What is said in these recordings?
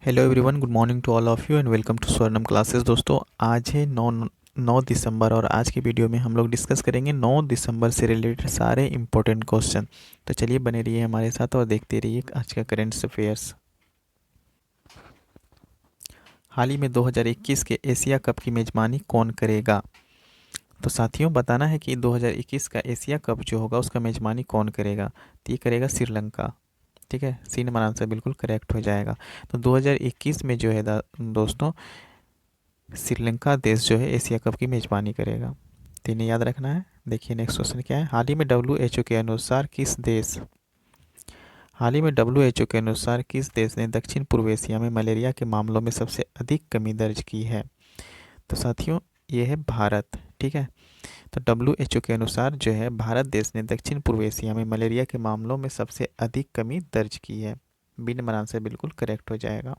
Hello everyone, good morning to all of you and welcome to Swarnam classes. दोस्तों, आज है 9 दिसंबर और आज की वीडियो में हम लोग डिस्कस करेंगे 9 दिसंबर से रिलेटेड सारे इंपॉर्टेंट क्वेश्चन। तो चलिए बने रहिए हमारे साथ और देखते रहिए आज का करेंट अफेयर्स। हाल ही में 2021 के एशिया कप की मेज़बानी कौन करेगा? तो साथियों, बताना है कि 2021 का एशिया कप जो होगा उसका मेज़बानी कौन करेगा। तो ये करेगा श्रीलंका। ठीक है, सी नंबर आंसर बिल्कुल करेक्ट हो जाएगा। तो 2021 में जो है दोस्तों, श्रीलंका देश जो है एशिया कप की मेज़बानी करेगा। तो इन्हें याद रखना है। देखिए नेक्स्ट क्वेश्चन क्या है। हाल ही में डब्ल्यू एच ओ के अनुसार किस देश ने दक्षिण पूर्व एशिया में मलेरिया के मामलों में सबसे अधिक कमी दर्ज की है? तो साथियों, ये है भारत। ठीक है, तो डब्ल्यू एच ओ के अनुसार जो है भारत देश ने दक्षिण पूर्व एशिया में मलेरिया के मामलों में सबसे अधिक कमी दर्ज की है। बी नंबर आंसर बिल्कुल करेक्ट हो जाएगा।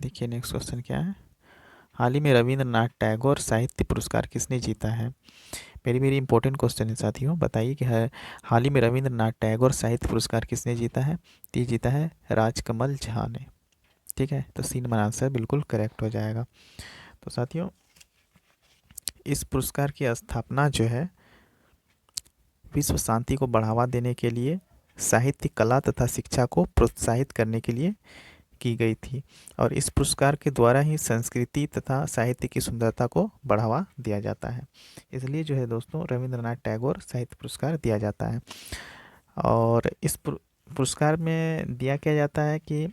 देखिए नेक्स्ट क्वेश्चन क्या है। हाल ही में रविंद्रनाथ टैगोर साहित्य पुरस्कार किसने जीता है? वेरी वेरी इंपॉर्टेंट क्वेश्चन है साथियों। बताइए कि हाल ही में रविंद्रनाथ टैगोर साहित्य पुरस्कार किसने जीता है? तो ये जीता है राजकमल झा ने। ठीक है, तो सी नंबर आंसर बिल्कुल करेक्ट हो जाएगा। तो साथियों, इस पुरस्कार की स्थापना जो है विश्व शांति को बढ़ावा देने के लिए, साहित्य, कला तथा शिक्षा को प्रोत्साहित करने के लिए की गई थी और इस पुरस्कार के द्वारा ही संस्कृति तथा साहित्य की सुंदरता को बढ़ावा दिया जाता है। इसलिए जो है दोस्तों, रविंद्रनाथ टैगोर साहित्य पुरस्कार दिया जाता है। और इस पुरस्कार में दिया क्या जाता है कि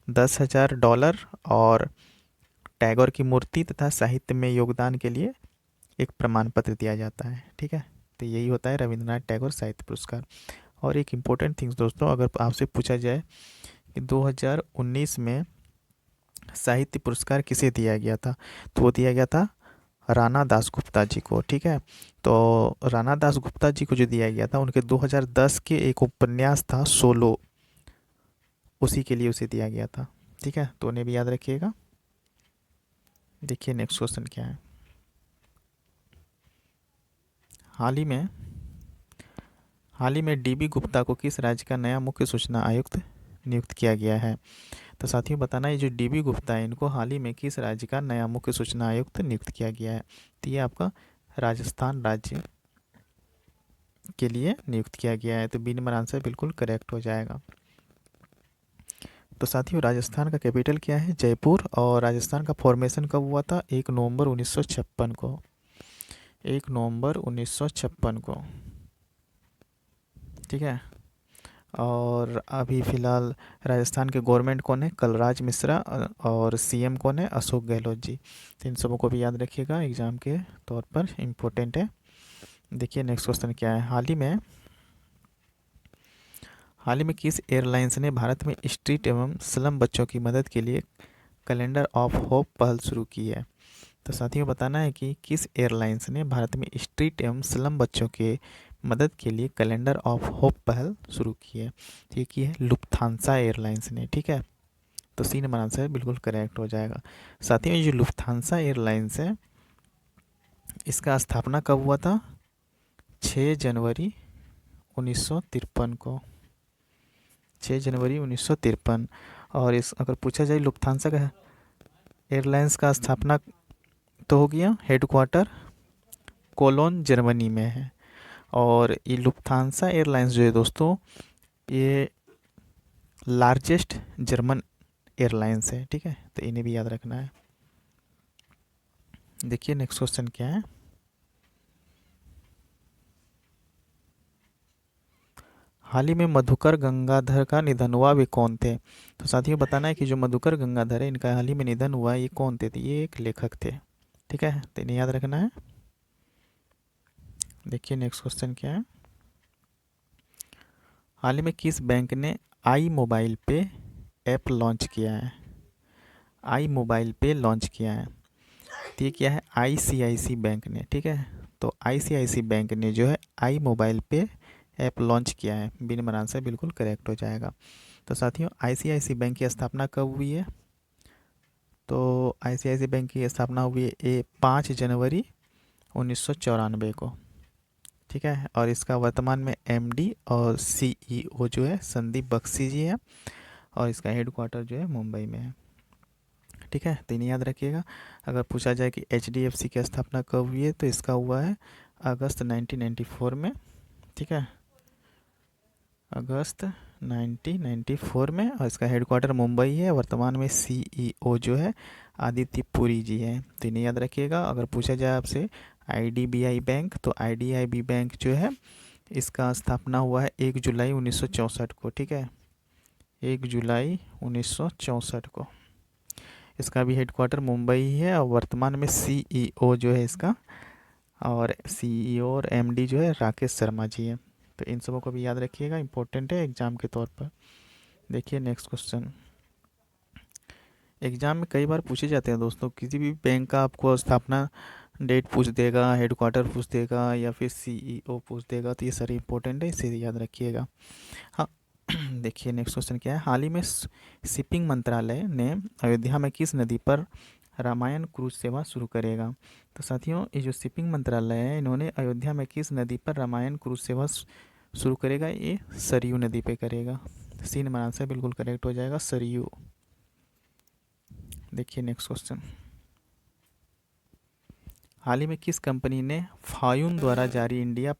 $10,000 और टैगोर की मूर्ति तथा साहित्य में योगदान के लिए एक प्रमाण पत्र दिया जाता है। ठीक है, तो यही होता है रविंद्रनाथ टैगोर साहित्य पुरस्कार। और एक इम्पोर्टेंट थिंग्स दोस्तों, अगर आपसे पूछा जाए कि 2019 में साहित्य पुरस्कार किसे दिया गया था, तो वो दिया गया था राणा दासगुप्ता जी को। ठीक है, तो राणा दासगुप्ता जी को जो दिया गया था, उनके 2010 के एक उपन्यास था सोलो, उसी के लिए उसे दिया गया था। ठीक है, तो उन्हें भी याद रखिएगा। देखिए नेक्स्ट क्वेश्चन क्या है। हाल ही में हाल ही में डीबी गुप्ता को किस राज्य का नया मुख्य सूचना आयुक्त नियुक्त किया गया है? तो साथियों, बताना, ये जो डीबी गुप्ता है, इनको हाल ही में किस राज्य का नया मुख्य सूचना आयुक्त नियुक्त किया गया है? तो ये आपका राजस्थान राज्य के लिए नियुक्त किया गया है। तो बी नंबर आंसर बिल्कुल करेक्ट हो जाएगा। तो साथियों, राजस्थान का कैपिटल क्या है? जयपुर। और राजस्थान का फॉर्मेशन कब हुआ था? 1 नवंबर 1956 को। 1 नवंबर 1956 को। ठीक है, और अभी फ़िलहाल राजस्थान के गवर्नमेंट कौन है? कलराज मिश्रा। और सीएम कौन है? अशोक गहलोत जी। तो इन सबों को भी याद रखिएगा, एग्जाम के तौर पर इम्पोर्टेंट है। देखिए नेक्स्ट क्वेश्चन क्या है। हाल ही में किस एयरलाइंस ने भारत में स्ट्रीट एवं स्लम बच्चों की मदद के लिए कैलेंडर ऑफ होप पहल शुरू की है? तो साथियों, बताना है कि किस एयरलाइंस ने भारत में स्ट्रीट एवं स्लम बच्चों के मदद के लिए कैलेंडर ऑफ होप पहल शुरू की है? तो ये की है लुफ्थांसा एयरलाइंस ने। ठीक है, तो सी नंबर आंसर बिल्कुल करेक्ट हो जाएगा। साथियों, ये जो लुफ्थांसा एयरलाइंस है, इसका स्थापना कब हुआ था? 6 जनवरी 1953 को। 6 जनवरी 1953। और इस अगर पूछा जाए लुफ्थांसा का एयरलाइंस का स्थापना तो हो गया, हेडक्वार्टर कोलोन जर्मनी में है। और ये लुफ्थांसा एयरलाइंस जो है दोस्तों, ये लार्जेस्ट जर्मन एयरलाइंस है। ठीक है, तो इन्हें भी याद रखना है। देखिए नेक्स्ट क्वेश्चन क्या है। हाल ही में मधुकर गंगाधर का निधन हुआ, वे कौन थे? तो साथियों, बताना है कि जो मधुकर गंगाधर है, इनका हाल ही में निधन हुआ, ये कौन थे? तो ये एक लेखक थे। ठीक है, तो इन्हें याद रखना है। देखिए नेक्स्ट क्वेश्चन क्या है। हाल ही में किस बैंक ने आई मोबाइल पे ऐप लॉन्च किया है? आई मोबाइल पे लॉन्च किया है, तो ये क्या है? आईसीआईसी बैंक ने। ठीक है, तो आईसीआईसी बैंक ने जो है आई मोबाइल पे ऐप लॉन्च किया है। बी नंबर आंसर बिल्कुल करेक्ट हो जाएगा। तो साथियों, आईसीआईसी बैंक की स्थापना कब हुई है? तो आईसीआईसी बैंक की स्थापना हुई है 5 जनवरी 1994 को। ठीक है, और इसका वर्तमान में एमडी और सीईओ जो है संदीप बख्शी जी हैं। और इसका हेडक्वार्टर जो है मुंबई में है। ठीक है, तो इन्हें याद रखिएगा। अगर पूछा जाए कि HDFC की स्थापना कब हुई है, तो इसका हुआ है अगस्त 1994 में। ठीक है, अगस्त 1994 में, और इसका हेडक्वार्टर मुंबई है। वर्तमान में CEO जो है आदित्य पुरी जी है। तो इन्हें याद रखिएगा। अगर पूछा जाए आपसे IDBI बैंक, तो IDIB बैंक जो है इसका स्थापना हुआ है 1 जुलाई 1964 को। ठीक है, 1 जुलाई 1964 को। इसका भी हेडक्वार्टर मुंबई ही है, और वर्तमान में CEO जो है इसका, और CEO और MD जो है राकेश शर्मा जी है। तो इन सबों को भी याद रखिएगा, इंपॉर्टेंट है एग्जाम के तौर पर। देखिए नेक्स्ट क्वेश्चन। एग्जाम में कई बार पूछे जाते हैं दोस्तों, किसी भी बैंक का आपको स्थापना डेट पूछ देगा, हेडक्वार्टर पूछ देगा, या फिर CEO पूछ देगा। तो ये सारे इंपॉर्टेंट है, इसे याद रखिएगा। हाँ, देखिए नेक्स्ट क्वेश्चन क्या है। हाल ही में शिपिंग मंत्रालय ने अयोध्या में किस नदी पर रामायण क्रूज सेवा शुरू करेगा? तो साथियों, ये जो शिपिंग मंत्रालय है, इन्होंने अयोध्या में किस नदी पर रामायण क्रूज सेवा शुरू करेगा? ये सरयू नदी पे करेगा। सी नंबर आंसर बिल्कुल करेक्ट हो जाएगा, सरयू। देखिए नेक्स्ट क्वेश्चन। हाल ही में किस कंपनी ने फायूम द्वारा जारी इंडिया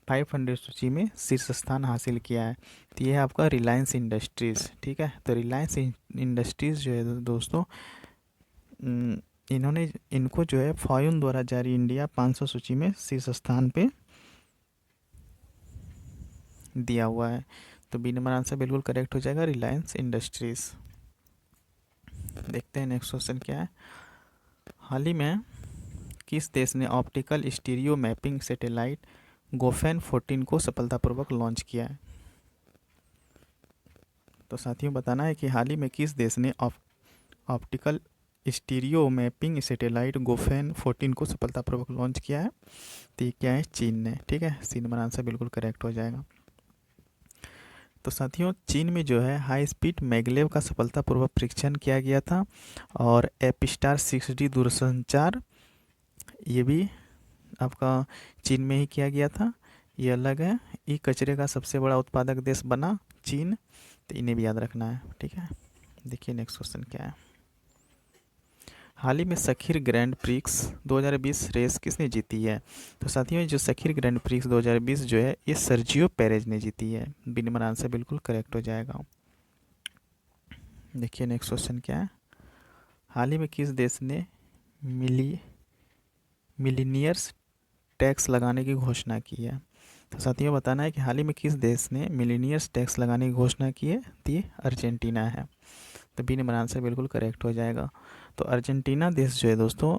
500 सूची में शीर्ष स्थान हासिल किया है? तो ये है आपका रिलायंस इंडस्ट्रीज़। ठीक है, तो रिलायंस इंडस्ट्रीज़ जो है दोस्तों, इन्होंने इनको जो है फायूम द्वारा जारी इंडिया 500 सूची में शीर्ष स्थान पे दिया हुआ है। तो बी नंबर आंसर बिल्कुल करेक्ट हो जाएगा, रिलायंस इंडस्ट्रीज़। देखते हैं नेक्स्ट क्वेश्चन क्या है। हाल ही में किस देश ने ऑप्टिकल स्टीरियो मैपिंग सैटेलाइट गोफेन 14 को सफलतापूर्वक लॉन्च किया है? तो साथियों, बताना है कि हाल ही में किस देश ने ऑप्टिकल स्टीरियो मैपिंग सैटेलाइट गोफेन 14 को सफलतापूर्वक लॉन्च किया है? तो ये क्या है? चीन ने। ठीक है, सी नंबर आंसर बिल्कुल करेक्ट हो जाएगा। तो साथियों, चीन में जो है हाई स्पीड मैगलेव का सफलतापूर्वक परीक्षण किया गया था, और एपिस्टार 6D दूरसंचार ये भी आपका चीन में ही किया गया था। ये अलग है। ई कचरे का सबसे बड़ा उत्पादक देश बना चीन। तो इन्हें भी याद रखना है। ठीक है, देखिए नेक्स्ट क्वेश्चन क्या है। हाल ही में सखीर ग्रैंड प्रिक्स 2020 रेस किसने जीती है? तो साथियों, जो सखीर ग्रैंड प्रिक्स 2020 जो है, ये सर्जियो पेरेज ने जीती है। बी नंबर आंसर बिल्कुल करेक्ट हो जाएगा। देखिए नेक्स्ट क्वेश्चन क्या है। हाल ही में किस देश ने मिलीनियर्स टैक्स लगाने की घोषणा की है? तो साथियों, बताना है कि हाल ही में किस देश ने मिलीनियर्स टैक्स लगाने की घोषणा की है? तो ये अर्जेंटीना है। तो बी नंबर आंसर बिल्कुल करेक्ट हो जाएगा। तो अर्जेंटीना देश जो है दोस्तों,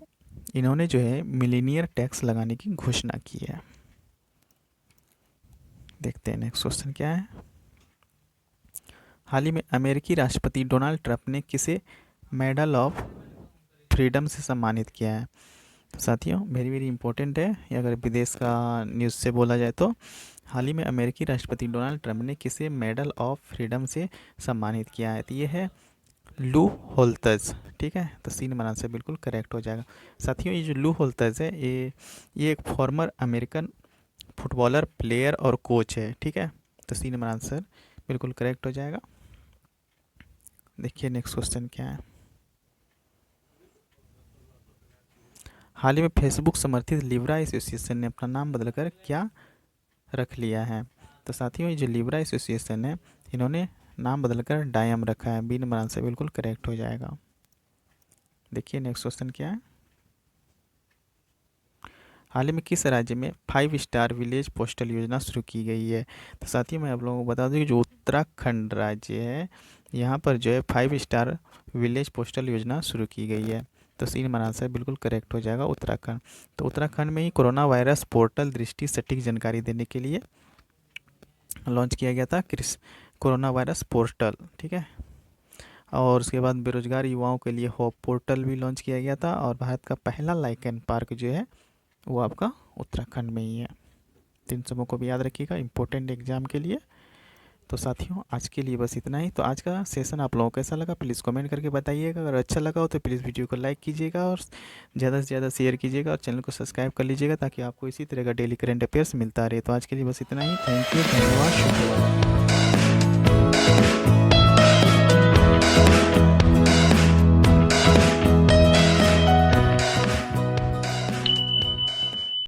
इन्होंने जो है मिलीनियर टैक्स लगाने की घोषणा की है। देखते हैं नेक्स्ट क्वेश्चन क्या है। हाल ही में अमेरिकी राष्ट्रपति डोनाल्ड ट्रंप ने किसे मेडल ऑफ फ्रीडम से सम्मानित किया है? तो साथियों, वेरी वेरी इंपॉर्टेंट है ये, अगर विदेश का न्यूज़ से बोला जाए तो। हाल ही में अमेरिकी राष्ट्रपति डोनाल्ड ट्रंप ने किसे मेडल ऑफ फ्रीडम से सम्मानित किया है? तो ये है लू होल्टर्स। ठीक है, तो सी नंबर आंसर बिल्कुल करेक्ट हो जाएगा। साथियों, ये जो लू होल्टर्स है, ये एक फॉर्मर अमेरिकन फुटबॉलर, प्लेयर और कोच है। ठीक है, तो सी नंबर आंसर बिल्कुल करेक्ट हो जाएगा। देखिए नेक्स्ट क्वेश्चन क्या है। हाल ही में फेसबुक समर्थित लिब्रा एसोसिएशन ने अपना नाम बदलकर क्या रख लिया है? तो साथियों, ये जो लिब्रा एसोसिएशन है, इन्होंने नाम बदलकर डायम रखा है। बी नंबर आंसर बिल्कुल करेक्ट हो जाएगा। देखिए नेक्स्ट क्वेश्चन क्या है। हाल ही में किस राज्य में 5 स्टार विलेज पोस्टल योजना शुरू की गई है? तो साथियों, मैं आप लोगों को बता दूं कि जो उत्तराखंड राज्य है, यहाँ पर जो है 5 स्टार विलेज पोस्टल योजना शुरू की गई है। तो सी नंबर आंसर बिल्कुल करेक्ट हो जाएगा, उत्तराखंड। तो उत्तराखंड में ही कोरोना वायरस पोर्टल दृष्टि सटीक जानकारी देने के लिए लॉन्च किया गया था कोरोना वायरस पोर्टल। ठीक है, और उसके बाद बेरोजगार युवाओं के लिए होप पोर्टल भी लॉन्च किया गया था, और भारत का पहला लाइकन पार्क जो है वो आपका उत्तराखंड में ही है। तो इन सबों को भी याद रखिएगा, इंपॉर्टेंट एग्जाम के लिए। तो साथियों, आज के लिए बस इतना ही। तो आज का सेशन आप लोगों को कैसा लगा, प्लीज़ कमेंट करके बताइएगा। अगर अच्छा लगा हो तो प्लीज़ वीडियो को लाइक कीजिएगा, और ज़्यादा से ज़्यादा शेयर कीजिएगा, और चैनल को सब्सक्राइब कर लीजिएगा, ताकि आपको इसी तरह का डेली करंट अफेयर्स मिलता रहे। तो आज के लिए बस इतना ही। थैंक यू, धन्यवाद, शुक्रिया।